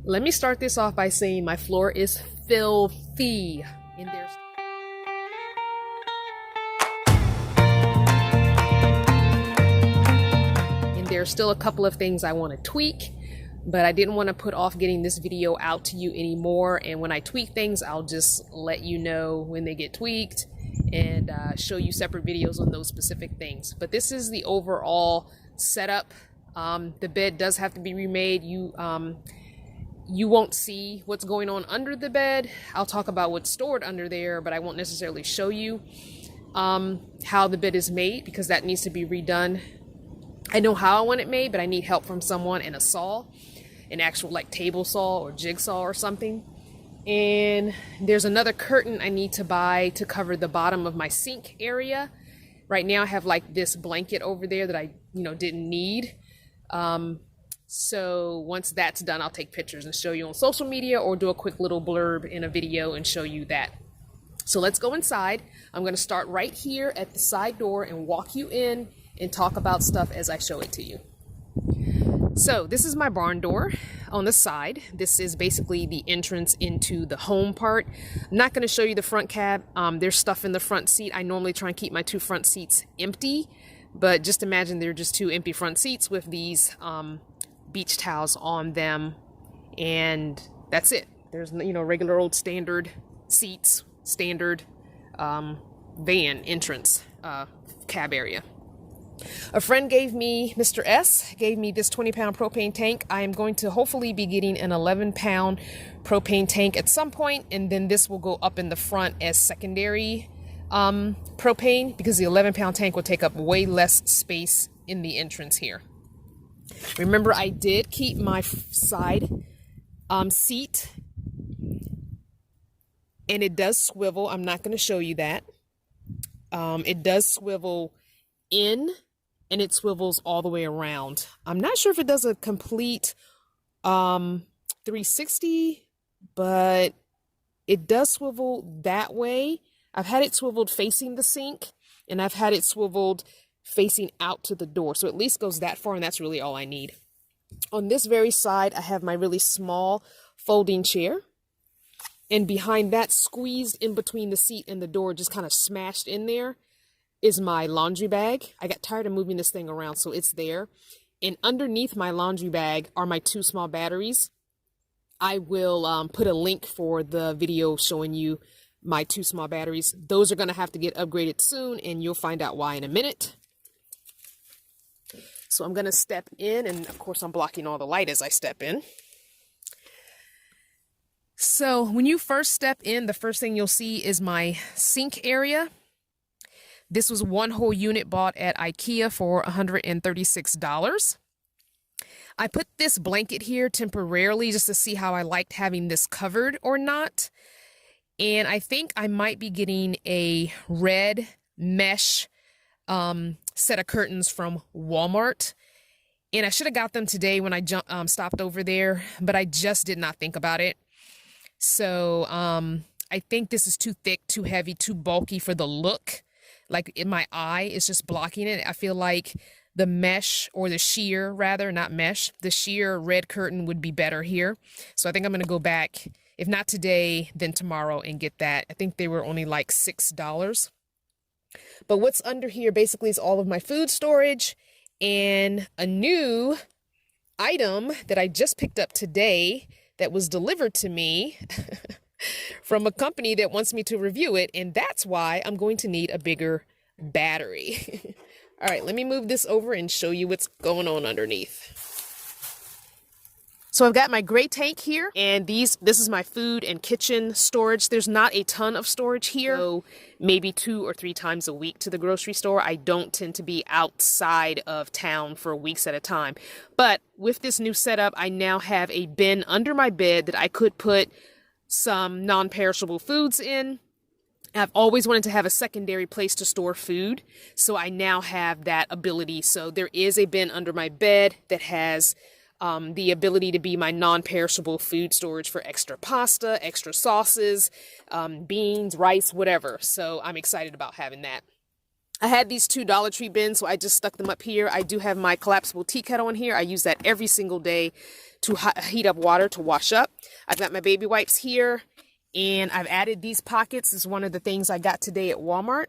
Let me start this off by saying my floor is filthy. And there's still a couple of things I want to tweak, but I didn't want to put off getting this video out to you anymore. And when I tweak things, I'll just let you know when they get tweaked and show you separate videos on those specific things. But this is the overall setup. The bed does have to be remade. You won't see what's going on under the bed. I'll talk about what's stored under there, but I won't necessarily show you how the bed is made, because that needs to be redone. I know how I want it made, but I need help from someone and a saw, an actual like table saw or jigsaw or something. And there's another curtain I need to buy to cover the bottom of my sink area. Right now I have like this blanket over there that I didn't need. So once that's done, I'll take pictures and show you on social media, or do a quick little blurb in a video and show you that. So let's go inside. I'm going to start right here at the side door and walk you in and talk about stuff as I show it to you. So this is my barn door on the side. This is basically the entrance into the home part. I'm not going to show you the front cab. There's stuff in the front seat. I normally try and keep my two front seats empty, but just imagine they're just two empty front seats with these beach towels on them, and that's it. There's regular old standard seats, standard van entrance cab area. A friend gave me, Mr. S, gave me this 20-pound propane tank. I am going to hopefully be getting an 11-pound propane tank at some point, and then this will go up in the front as secondary propane, because the 11-pound tank will take up way less space in the entrance here. Remember, I did keep my side seat, and it does swivel. I'm not going to show you that. It does swivel in, and it swivels all the way around. I'm not sure if it does a complete 360, but it does swivel that way. I've had it swiveled facing the sink, and I've had it swiveled facing out to the door. So at least goes that far, and that's really all I need. On this very side, I have my really small folding chair. And behind that, squeezed in between the seat and the door, just kind of smashed in there, is my laundry bag. I got tired of moving this thing around, so it's there. And underneath my laundry bag are my two small batteries. I will put a link for the video showing you my two small batteries. Those are going to have to get upgraded soon, and you'll find out why in a minute. So I'm going to step in, and of course I'm blocking all the light as I step in. So when you first step in, the first thing you'll see is my sink area. This was one whole unit bought at IKEA for $136. I put this blanket here temporarily just to see how I liked having this covered or not. And I think I might be getting a red mesh set of curtains from Walmart. And I should have got them today when I stopped over there, but I just did not think about it. So I think this is too thick, too heavy, too bulky for the look. Like in my eye, it's just blocking it. I feel like the mesh, or the sheer rather, not mesh, the sheer red curtain would be better here. So I think I'm going to go back, if not today, then tomorrow, and get that. I think they were only like $6. But what's under here basically is all of my food storage, and a new item that I just picked up today that was delivered to me from a company that wants me to review it, and that's why I'm going to need a bigger battery. All right, let me move this over and show you what's going on underneath. So I've got my gray tank here, and this is my food and kitchen storage. There's not a ton of storage here, so maybe 2 or 3 times a week to the grocery store. I don't tend to be outside of town for weeks at a time. But with this new setup, I now have a bin under my bed that I could put some non-perishable foods in. I've always wanted to have a secondary place to store food, so I now have that ability. So there is a bin under my bed that has the ability to be my non-perishable food storage for extra pasta, extra sauces, beans, rice, whatever. So I'm excited about having that. I had these two Dollar Tree bins, so I just stuck them up here. I do have my collapsible tea kettle in here. I use that every single day to heat up water to wash up. I've got my baby wipes here, and I've added these pockets. This is one of the things I got today at Walmart.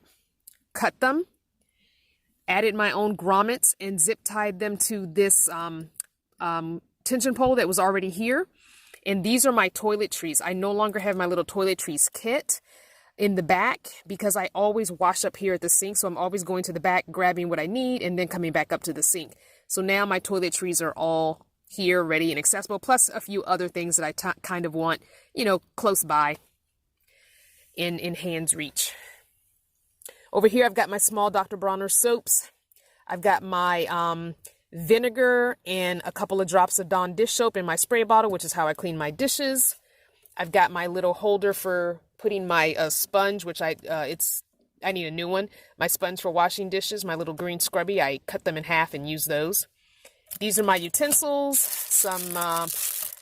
Cut them, added my own grommets, and zip tied them to this tension pole that was already here. And these are my toiletries. I no longer have my little toiletries kit in the back because I always wash up here at the sink. So I'm always going to the back, grabbing what I need, and then coming back up to the sink. So now my toiletries are all here, ready and accessible, plus a few other things that I kind of want, you know, close by in hand's reach. Over here, I've got my small Dr. Bronner soaps. I've got my vinegar and a couple of drops of Dawn dish soap in my spray bottle, which is how I clean my dishes. I've got my little holder for putting my sponge, which I need a new one. My sponge for washing dishes, my little green scrubby. I cut them in half and use those. These are my utensils, some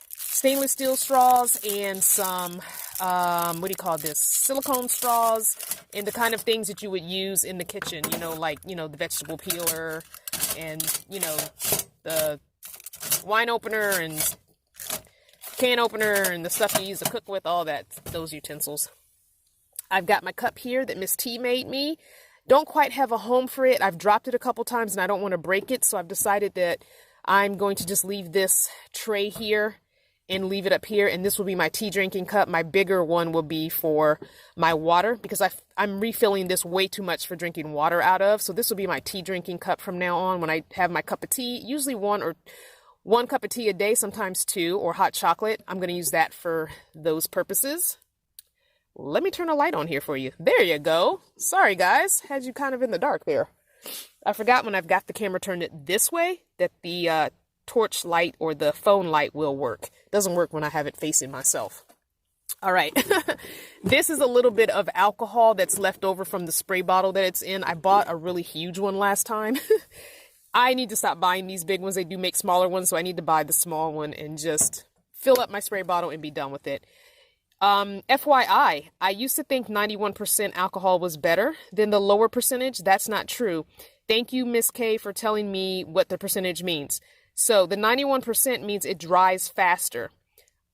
stainless steel straws, and some, what do you call this, silicone straws, and the kind of things that you would use in the kitchen, you know, like, you know, the vegetable peeler, and, you know, the wine opener, and can opener, and the stuff you use to cook with, all that, those utensils. I've got my cup here that Miss T made me. Don't quite have a home for it. I've dropped it a couple times and I don't want to break it, so I've decided that I'm going to just leave this tray here and leave it up here, and this will be my tea drinking cup. My bigger one will be for my water because I'm refilling this way too much for drinking water out of, so this will be my tea drinking cup from now on when I have my cup of tea, usually one cup of tea a day, sometimes two, or hot chocolate. I'm going to use that for those purposes. Let me turn a light on here for you. There you go. Sorry, guys. Had you kind of in the dark there. I forgot when I've got the camera turned it this way that the torch light or the phone light will work. Doesn't work when I have it facing myself. All right. This is a little bit of alcohol that's left over from the spray bottle that it's in. I bought a really huge one last time. I need to stop buying these big ones. They do make smaller ones, so I need to buy the small one and just fill up my spray bottle and be done with it. FYI, I used to think 91% alcohol was better than the lower percentage. That's not true. Thank you, Miss K, for telling me what the percentage means. So the 91% means it dries faster.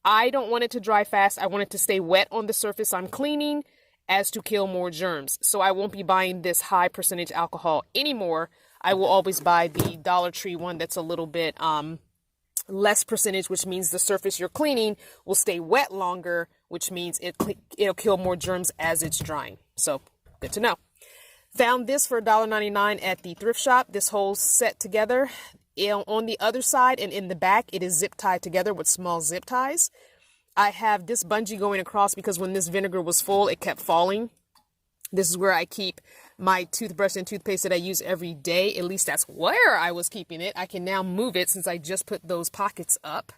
I don't want it to dry fast. I want it to stay wet on the surface I'm cleaning as to kill more germs. So I won't be buying this high percentage alcohol anymore. I will always buy the Dollar Tree one that's a little bit less percentage, which means the surface you're cleaning will stay wet longer, which means it'll kill more germs as it's drying. So good to know. Found this for $1.99 at the thrift shop. This whole set together. On the other side and in the back, it is zip tied together with small zip ties. I have this bungee going across because when this vinegar was full, it kept falling. This is where I keep my toothbrush and toothpaste that I use every day. At least that's where I was keeping it. I can now move it since I just put those pockets up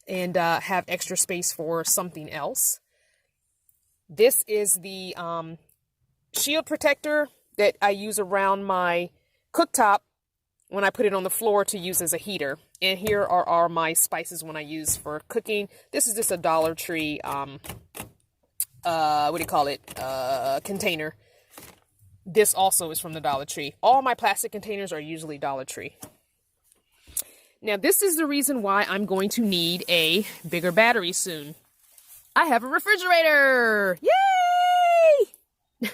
and have extra space for something else. This is the shield protector that I use around my cooktop when I put it on the floor to use as a heater. And here are my spices when I use for cooking. This is just a Dollar Tree, container. This also is from the Dollar Tree. All my plastic containers are usually Dollar Tree. Now, this is the reason why I'm going to need a bigger battery soon. I have a refrigerator! Yay!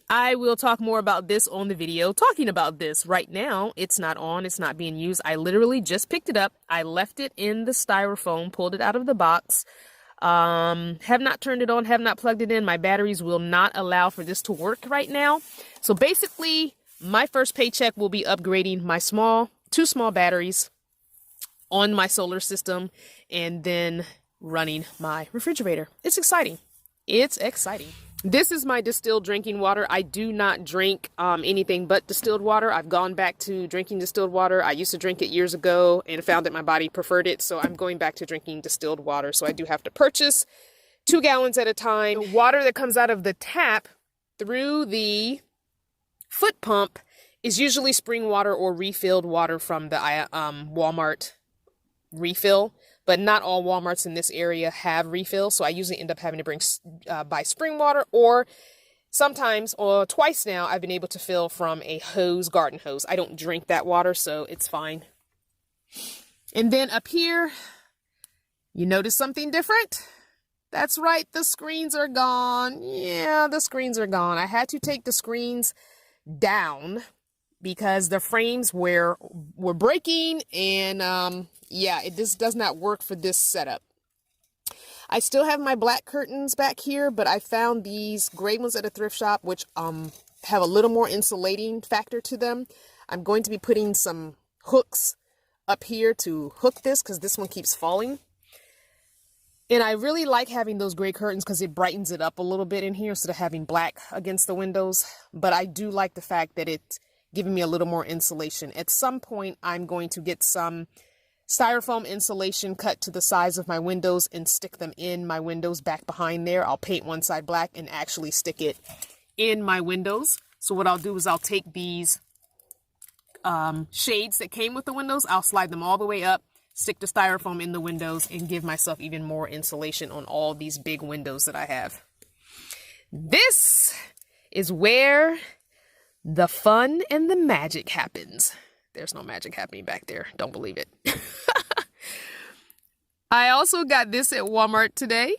I will talk more about this on the video talking about this. Right now, it's not on. It's not being used. I literally just picked it up. I left it in the styrofoam, pulled it out of the box. Have not turned it on, have not plugged it in. My batteries will not allow for this to work right now. So basically, my first paycheck will be upgrading my two small batteries on my solar system and then running my refrigerator. It's exciting. It's exciting. This is my distilled drinking water. I do not drink anything but distilled water. I've gone back to drinking distilled water. I used to drink it years ago and found that my body preferred it. So I'm going back to drinking distilled water. So I do have to purchase 2 gallons at a time. The water that comes out of the tap through the foot pump is usually spring water or refilled water from the Walmart refill. But not all Walmarts in this area have refills, so I usually end up having to buy spring water or sometimes, or twice now, I've been able to fill from a hose, garden hose. I don't drink that water, so it's fine. And then up here, you notice something different? That's right, the screens are gone. Yeah, the screens are gone. I had to take the screens down because the frames were breaking, and yeah, this does not work for this setup. I still have my black curtains back here, but I found these gray ones at a thrift shop, which have a little more insulating factor to them. I'm going to be putting some hooks up here to hook this because this one keeps falling. And I really like having those gray curtains because it brightens it up a little bit in here instead of having black against the windows. But I do like the fact that it's giving me a little more insulation. At some point, I'm going to get some styrofoam insulation cut to the size of my windows and stick them in my windows back behind there. I'll paint one side black and actually stick it in my windows. So what I'll do is I'll take these shades that came with the windows, I'll slide them all the way up, stick the styrofoam in the windows, and give myself even more insulation on all these big windows that I have. This is where the fun and the magic happens. There's no magic happening back there. Don't believe it. I also got this at Walmart today.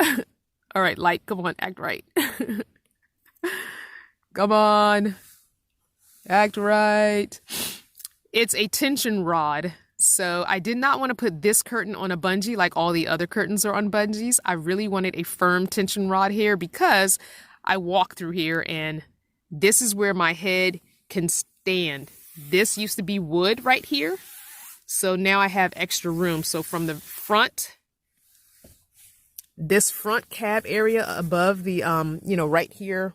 All right, light, come on, act right. Come on, act right. It's a tension rod. So I did not want to put this curtain on a bungee like all the other curtains are on bungees. I really wanted a firm tension rod here because I walk through here and this is where my head can stand. This used to be wood right here. So now I have extra room. So from the front, this front cab area above the, right here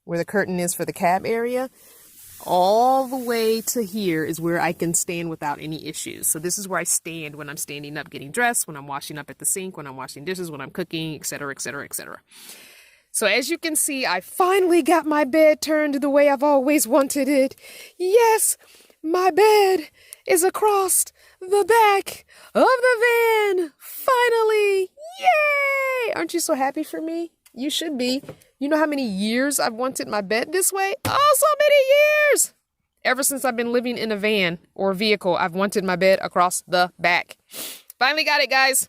where the curtain is for the cab area, all the way to here is where I can stand without any issues. So this is where I stand when I'm standing up getting dressed, when I'm washing up at the sink, when I'm washing dishes, when I'm cooking, etc., etc., etc. So as you can see, I finally got my bed turned the way I've always wanted it. Yes, my bed is across the back of the van. Finally, yay! Aren't you so happy for me? You should be. You know how many years I've wanted my bed this way? Oh, so many years! Ever since I've been living in a van or vehicle, I've wanted my bed across the back. Finally got it, guys.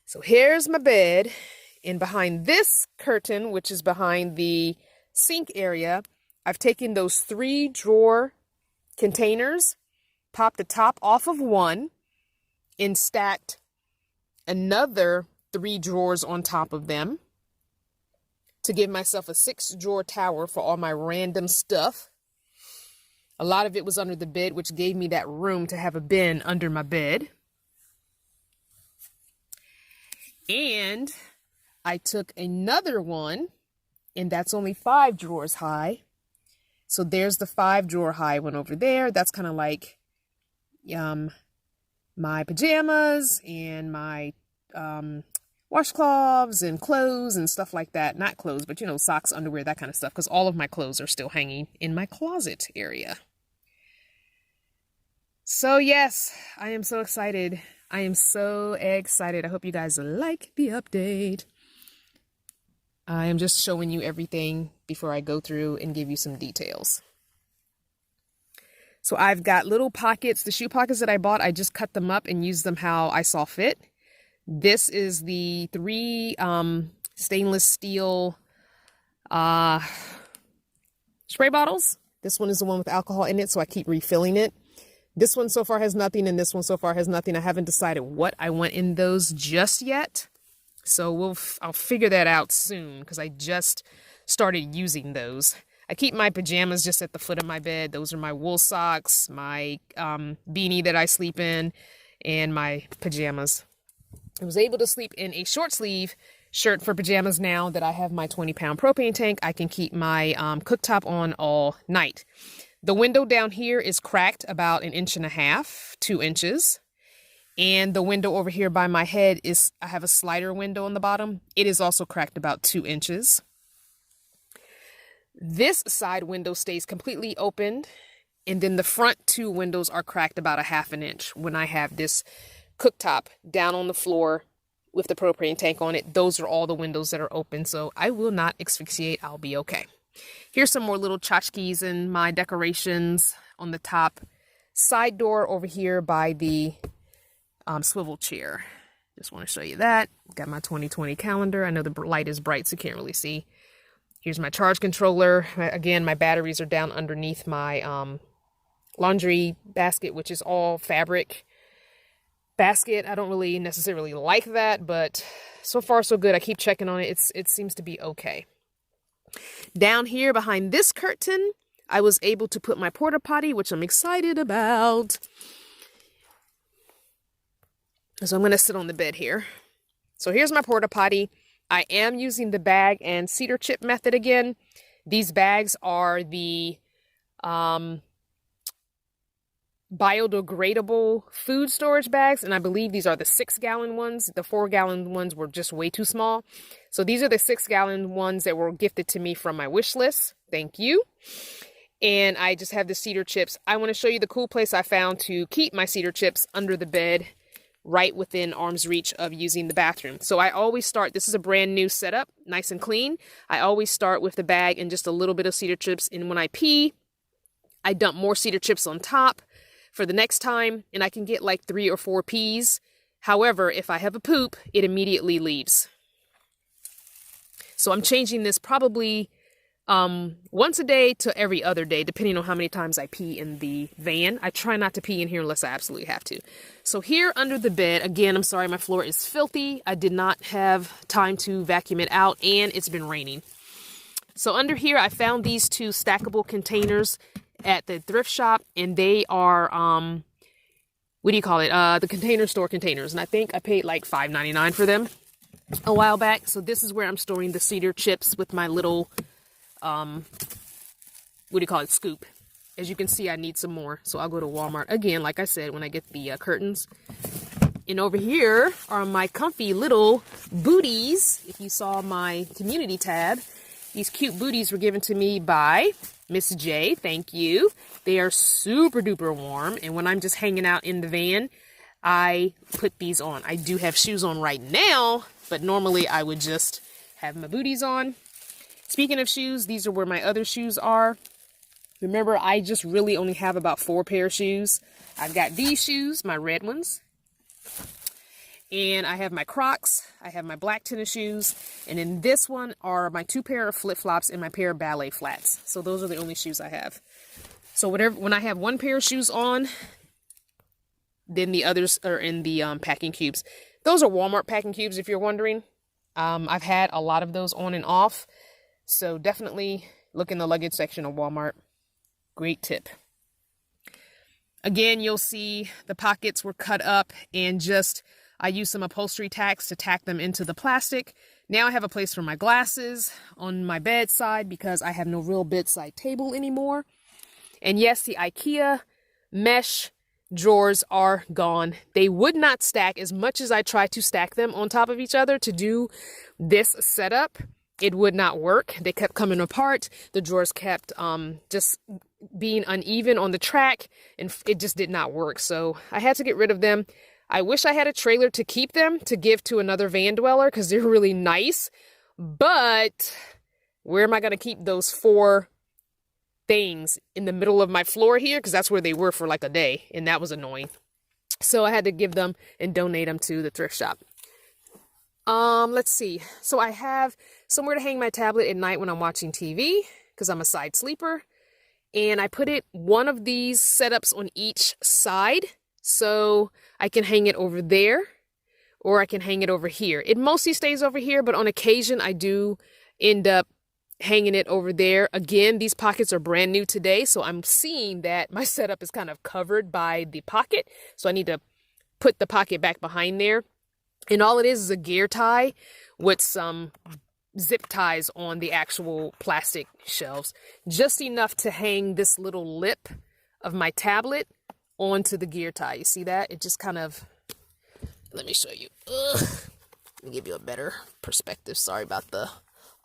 So here's my bed. And behind this curtain, which is behind the sink area, I've taken those 3 drawer containers, popped the top off of one, and stacked another 3 drawers on top of them to give myself a 6 drawer tower for all my random stuff. A lot of it was under the bed, which gave me that room to have a bin under my bed. And I took another one, and that's only 5 drawers high. So there's the 5 drawer high one over there. That's kind of like my pajamas and my washcloths and clothes and stuff like that. Not clothes, but socks, underwear, that kind of stuff, because all of my clothes are still hanging in my closet area. So yes, I am so excited. I am so excited. I hope you guys like the update. I am just showing you everything before I go through and give you some details. So I've got little pockets. The shoe pockets that I bought, I just cut them up and used them how I saw fit. This is the 3 stainless steel spray bottles. This one is the one with alcohol in it, so I keep refilling it. This one so far has nothing, and this one so far has nothing. I haven't decided what I want in those just yet. So I'll figure that out soon because I just started using those. I keep my pajamas just at the foot of my bed. Those are my wool socks, my beanie that I sleep in, and my pajamas. I was able to sleep in a short sleeve shirt for pajamas now that I have my 20-pound propane tank. I can keep my cooktop on all night. The window down here is cracked about 1.5 inches, 2 inches. And the window over here by my head I have a slider window on the bottom. It is also cracked about 2 inches. This side window stays completely opened. And then the front 2 windows are cracked about 1/2 inch when I have this cooktop down on the floor with the propane tank on it. Those are all the windows that are open, so I will not asphyxiate. I'll be okay. Here's some more little tchotchkes and my decorations on the top. Side door over here by the swivel chair. Just want to show you that. Got my 2020 calendar. I know the light is bright, so you can't really see. Here's my charge controller. Again, my batteries are down underneath my laundry basket, which is all fabric basket. I don't really necessarily like that, but so far so good. I keep checking on it. It seems to be okay. Down here behind this curtain, I was able to put my porta potty, which I'm excited about. So I'm going to sit on the bed here. So here's my porta potty. I am using the bag and cedar chip method again. These bags are the biodegradable food storage bags, and I believe these are the 6-gallon ones. The 4-gallon ones were just way too small. So these are the 6-gallon ones that were gifted to me from my wish list. Thank you. And I just have the cedar chips. I want to show you the cool place I found to keep my cedar chips under the bed, right within arm's reach of using the bathroom. So I always start, this is a brand new setup, nice and clean. I always start with the bag and just a little bit of cedar chips. And when I pee, I dump more cedar chips on top for the next time, and I can get like 3 or 4 peas. However, if I have a poop, it immediately leaves. So I'm changing this probably once a day to every other day, depending on how many times I pee in the van. I try not to pee in here unless I absolutely have to. So here under the bed, again, I'm sorry, my floor is filthy. I did not have time to vacuum it out, and it's been raining. So under here, I found these 2 stackable containers at the thrift shop, and they are, what do you call it? The Container Store containers. And I think I paid like $5.99 for them a while back. So this is where I'm storing the cedar chips with my little, what do you call it? Scoop. As you can see, I need some more. So I'll go to Walmart again, like I said, when I get the curtains. And over here are my comfy little booties. If you saw my community tab, these cute booties were given to me by Miss J. Thank you. They are super duper warm. And when I'm just hanging out in the van, I put these on. I do have shoes on right now, but normally I would just have my booties on. Speaking of shoes, these are where my other shoes are. Remember, I just really only have about 4 pair of shoes. I've got these shoes, my red ones. And I have my Crocs, I have my black tennis shoes, and in this one are my 2 pair of flip-flops and my pair of ballet flats. So those are the only shoes I have. So when I have 1 pair of shoes on, then the others are in the packing cubes. Those are Walmart packing cubes, if you're wondering. I've had a lot of those on and off. So definitely look in the luggage section of Walmart. Great tip. Again, you'll see the pockets were cut up and just... I used some upholstery tacks to tack them into the plastic. Now I have a place for my glasses on my bedside because I have no real bedside table anymore. And yes, the IKEA mesh drawers are gone. They would not stack as much as I tried to stack them on top of each other to do this setup. It would not work. They kept coming apart. The drawers kept just being uneven on the track, and it just did not work. So I had to get rid of them. I wish I had a trailer to keep them to give to another van dweller because they're really nice. But where am I going to keep those 4 things in the middle of my floor here? Because that's where they were for like a day, and that was annoying. So I had to give them and donate them to the thrift shop. Let's see. So I have somewhere to hang my tablet at night when I'm watching TV because I'm a side sleeper. And I put one of these setups on each side. So I can hang it over there, or I can hang it over here. It mostly stays over here, but on occasion I do end up hanging it over there. Again, these pockets are brand new today, so I'm seeing that my setup is kind of covered by the pocket. So I need to put the pocket back behind there. And all it is a gear tie with some zip ties on the actual plastic shelves. Just enough to hang this little lip of my tablet onto the gear tie. You see that? It just kind of, let me show you. Let me give you a better perspective. Sorry about the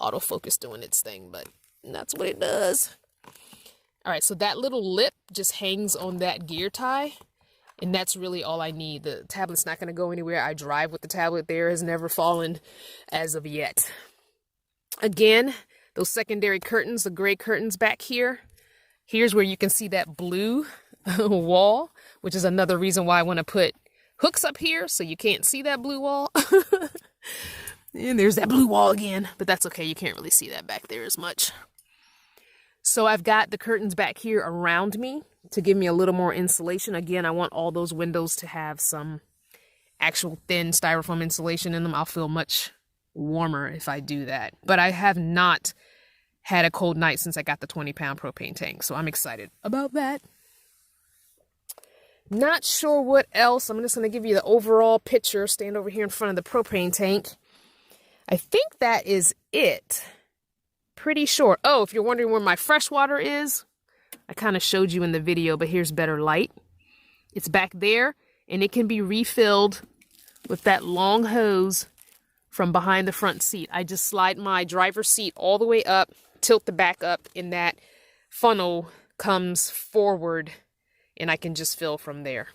autofocus doing its thing, but that's what it does. All right, so that little lip just hangs on that gear tie. And that's really all I need. The tablet's not going to go anywhere. I drive with the tablet there, has never fallen as of yet. Again, those secondary curtains, the gray curtains back here, here's where you can see that blue wall, which is another reason why I want to put hooks up here so you can't see that blue wall. And there's that blue wall again, but that's okay. You can't really see that back there as much. So I've got the curtains back here around me to give me a little more insulation. Again, I want all those windows to have some actual thin styrofoam insulation in them. I'll feel much warmer if I do that. But I have not had a cold night since I got the 20-pound propane tank, so I'm excited about that. Not sure what else. I'm just going to give you the overall picture. Stand over here in front of the propane tank. I think that is it. Pretty sure. Oh, if you're wondering where my fresh water is, I kind of showed you in the video, but here's better light. It's back there, and it can be refilled with that long hose from behind the front seat. I just slide my driver's seat all the way up, tilt the back up, and that funnel comes forward, and I can just fill from there.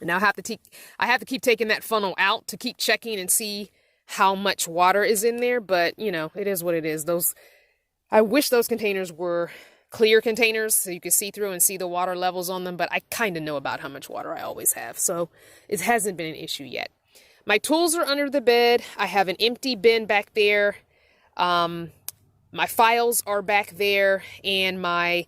Now I have to keep taking that funnel out to keep checking and see how much water is in there, but you know, it is what it is. I wish those containers were clear containers so you could see through and see the water levels on them, but I kind of know about how much water I always have, so it hasn't been an issue yet. My tools are under the bed. I have an empty bin back there. My files are back there, and my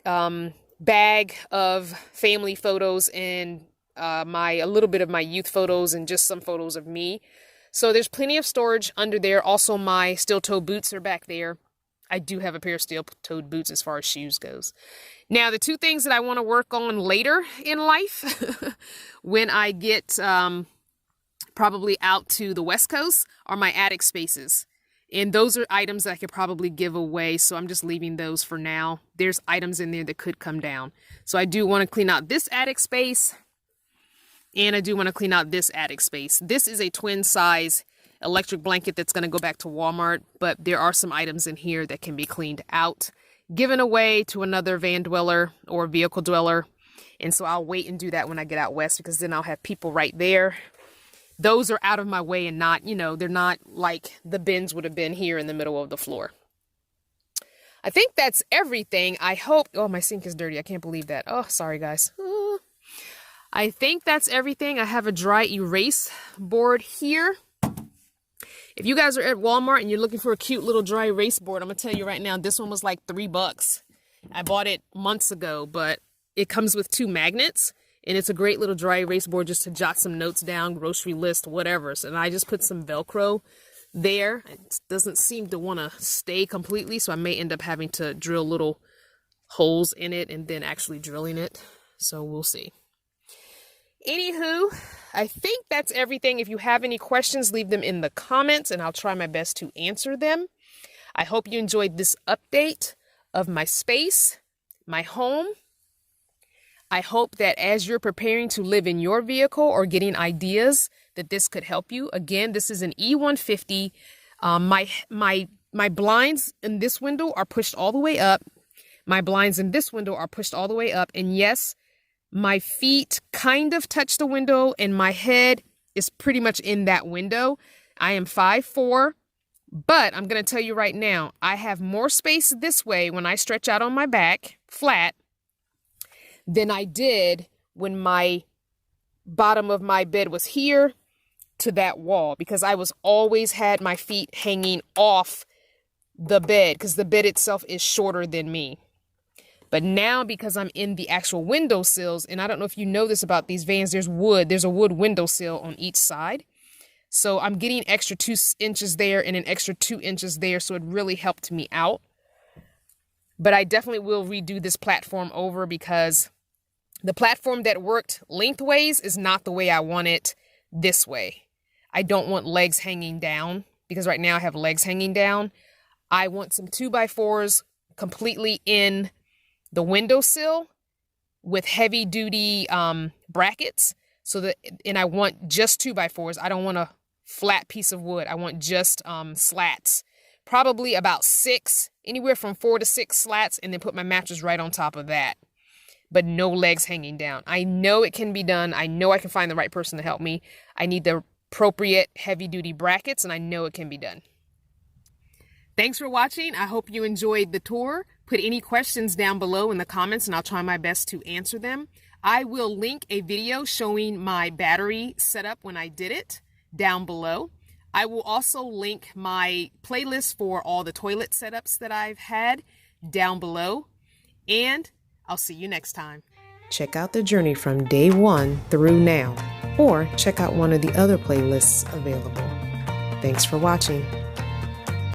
bag of family photos and a little bit of my youth photos and just some photos of me. So there's plenty of storage under there. Also, my steel-toed boots are back there. I do have a pair of steel-toed boots as far as shoes goes. Now, the two things that I want to work on later in life, when I get probably out to the West Coast, are my attic spaces. And those are items that I could probably give away, so I'm just leaving those for now. There's items in there that could come down. So I do want to clean out this attic space. And I do want to clean out this attic space. This is a twin size electric blanket that's going to go back to Walmart, but there are some items in here that can be cleaned out, given away to another van dweller or vehicle dweller. And so I'll wait and do that when I get out west, because then I'll have people right there. Those are out of my way and not, you know, they're not like the bins would have been here in the middle of the floor. I think that's everything. I hope. Oh, my sink is dirty. I can't believe that. Oh, sorry, guys. I think that's everything. I have a dry erase board here. If you guys are at Walmart and you're looking for a cute little dry erase board, I'm going to tell you right now, this one was like $3. I bought it months ago, but it comes with 2 magnets, and it's a great little dry erase board just to jot some notes down, grocery list, whatever. So, and I just put some Velcro there. It doesn't seem to want to stay completely, so I may end up having to drill little holes in it and then actually drilling it. So we'll see. Anywho, I think that's everything. If you have any questions, leave them in the comments and I'll try my best to answer them. I hope you enjoyed this update of my space, my home. I hope that as you're preparing to live in your vehicle or getting ideas, that this could help you. Again, this is an E150. My blinds in this window are pushed all the way up. My blinds in this window are pushed all the way up. And yes, my feet kind of touch the window and my head is pretty much in that window. I am 5'4", but I'm going to tell you right now, I have more space this way when I stretch out on my back flat than I did when my bottom of my bed was here to that wall, because I was always had my feet hanging off the bed because the bed itself is shorter than me. But now, because I'm in the actual window sills, and I don't know if you know this about these vans, there's a wood window sill on each side. So I'm getting extra 2 inches there and an extra 2 inches there. So it really helped me out. But I definitely will redo this platform over, because the platform that worked lengthways is not the way I want it this way. I don't want legs hanging down, because right now I have legs hanging down. I want some 2x4s completely in the windowsill with heavy duty brackets, so that, and I want just 2x4s. I don't want a flat piece of wood. I want just slats, probably about 6, anywhere from 4 to 6 slats, and then put my mattress right on top of that. but no legs hanging down. I know it can be done. I know I can find the right person to help me. I need the appropriate heavy-duty brackets, and I know it can be done. Thanks for watching. I hope you enjoyed the tour. Put any questions down below in the comments, and I'll try my best to answer them. I will link a video showing my battery setup when I did it down below. I will also link my playlist for all the toilet setups that I've had down below. And I'll see you next time. Check out the journey from day 1 through now, or check out one of the other playlists available. Thanks for watching.